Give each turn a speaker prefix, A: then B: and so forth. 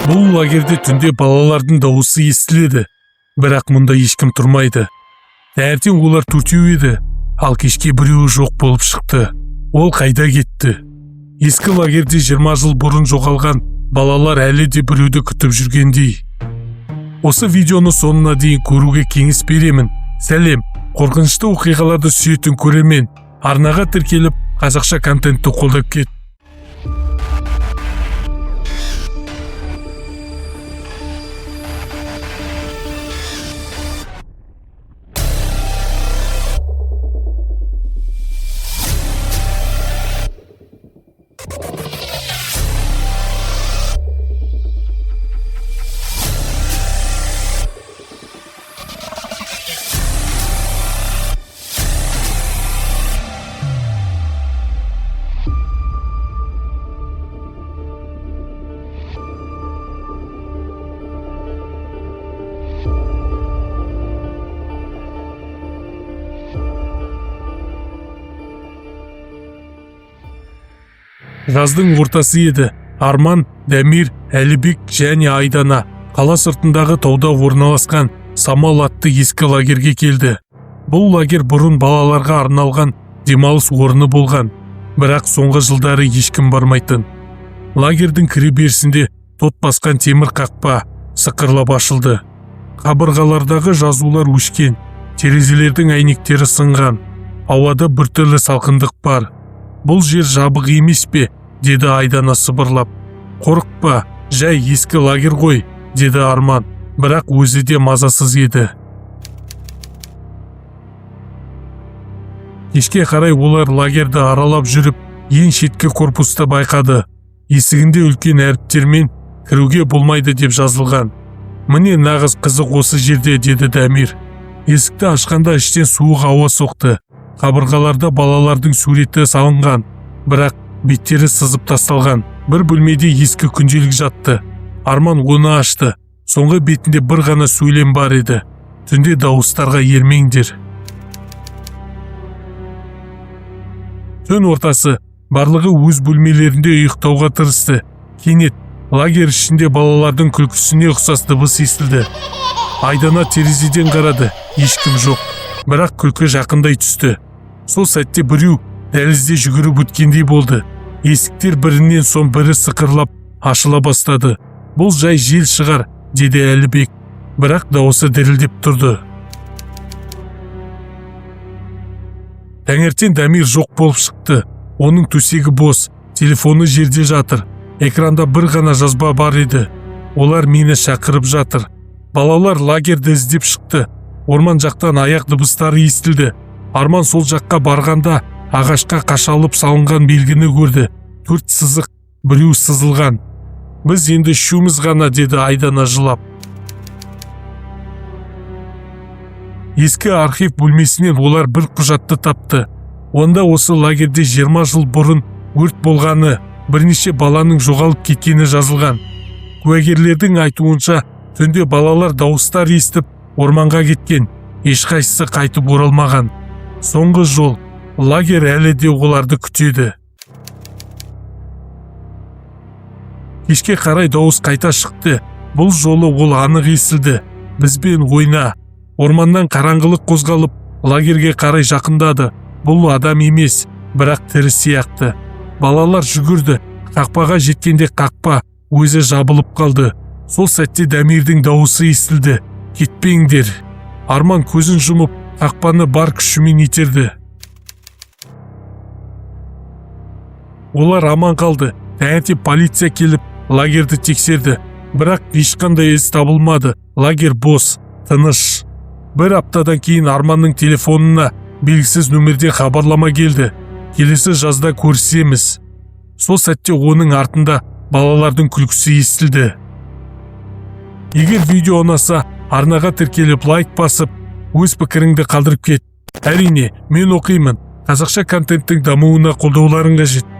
A: Бұл лагерде түнде балалардың дауысы естіледі, бірақ мұнда ешкім тұрмайды. Таңертең олар 4 еді, ал кешке біреуі жоқ болып шықты. Ол қайда кетті? Ескі лагерде 20 жыл бұрын жоғалған балалар әлі де біреуді күтіп жүргендей. Осы видеоны соңына дейін көруге кеңес беремін. Сәлем, қорқынышты оқиғаларды сүйетін көрермен, арнаға тіркеліп, қазақша контентті қолдап кет. Жаздың ортасы еді. Арман, Дамир, Әлібек және Айдана қала сыртындағы тауда орналасқан Самал атты ескі лагерге келді. Бұл лагер бұрын балаларға арналған демалыс орны болған, бірақ соңғы жылдары ешкім бармайтын. Лагердің кіреберісінде тот басқан темір қақпа сықырлап ашылды. Қабырғалардағы жазулар өшкен, терезелердің әйнектері сынған. Ауада біртүрлі салқындық бар. Бұл жер жабық емес пе? Деді Айдана сыбырлап. Қорықпа, жай ескі лагер ғой, деді Арман, бірақ өзі де мазасыз еді. Кешке қарай олар лагерді аралап жүріп, ең шеткі корпусты байқады. Есігінде үлкен әріптермен кіруге болмайды деп жазылған. Міне нағыз қызық осы жерде, деді Дамир. Есікті ашқанда іштен суық ауа соқты. Қабырғаларда балалардың суреті салынған, бірақ беттері сызып тасталған. Бір бөлмеде ескі күнделік жатты. Арман оны ашты. Соңғы бетінде бір ғана сөйлем бар еді. Түнде дауыстарға ермеңдер. Түн ортасы, барлығы өз бөлмелерінде ұйықтауға тырысты. Кенет лагер ішінде балалардың күлкісіне ұқсас дыбыс естілді. Айдана терезеден қарады. Ешкім жоқ. Бірақ күлкі жақындай түсті. Сол сәтте біреу дәлізде жүгіріп өткендей болды. Есіктер бірінен соң бірі сықырлап ашыла бастады. Бұл жай жел шығар, деді Әлібек, бірақ дауысы дірілдеп тұрды. Таңертең Дамир жоқ болып шықты. Оның төсегі бос, телефоны жерде жатыр. Экранда бір ғана жазба бар еді. Олар мені шақырып жатыр. Балалар лагерді іздеп шықты. Орман жақтан аяқ дыбыстары естілді. Арман сол жаққа барғанда ағашқа қашалып салынған белгіні көрді. 4 сызық, біреу сызылған. Біз енді үшеуміз ғана, деді Айдана жылап. Ескі архив бөлмесінен олар бір құжатты тапты. Онда осы лагерде 20 жыл бұрын өрт болғаны, бірнеше баланың жоғалып кеткені жазылған. Куәгерлердің айтуынша, түнде балалар дауыстар естіп, орманға кеткен, ешқайсысы қайтып оралмаған. Соңғы жол, лагер әлі де оларды күтеді. Кешке қарай дауыс қайта шықты. Бұл жолы ол анық естілді. Бізбен ойна. Орманнан қараңғылық қозғалып, лагерге қарай жақындады. Бұл адам емес, бірақ тірі сияқты. Балалар жүгірді. Қақпаға жеткенде қақпа өзі жабылып қалды. Сол сәтте Дамирдің дауысы естілді. Кетпеңдер. Арман көзін жұмып, қақпаны бар күшімен итерді. Олар аман қалды. Таңертең полиция келіп, лагерді тексерді. Бірақ ешқандай із табылмады. Лагер бос, тыныш. Бір аптадан кейін Арманның телефонына белгісіз нөмірден хабарлама келді. Келесі жазда көрісеміз. Сол сәтте оның артында балалардың күлкісі естілді. Егер видео ұнаса, арнаға тіркеліп лайк басып, өз пікіріңді қалдырып кет. Әрине, мен оқимын. Қазақша контенттің дамуына қолдауларың қажет.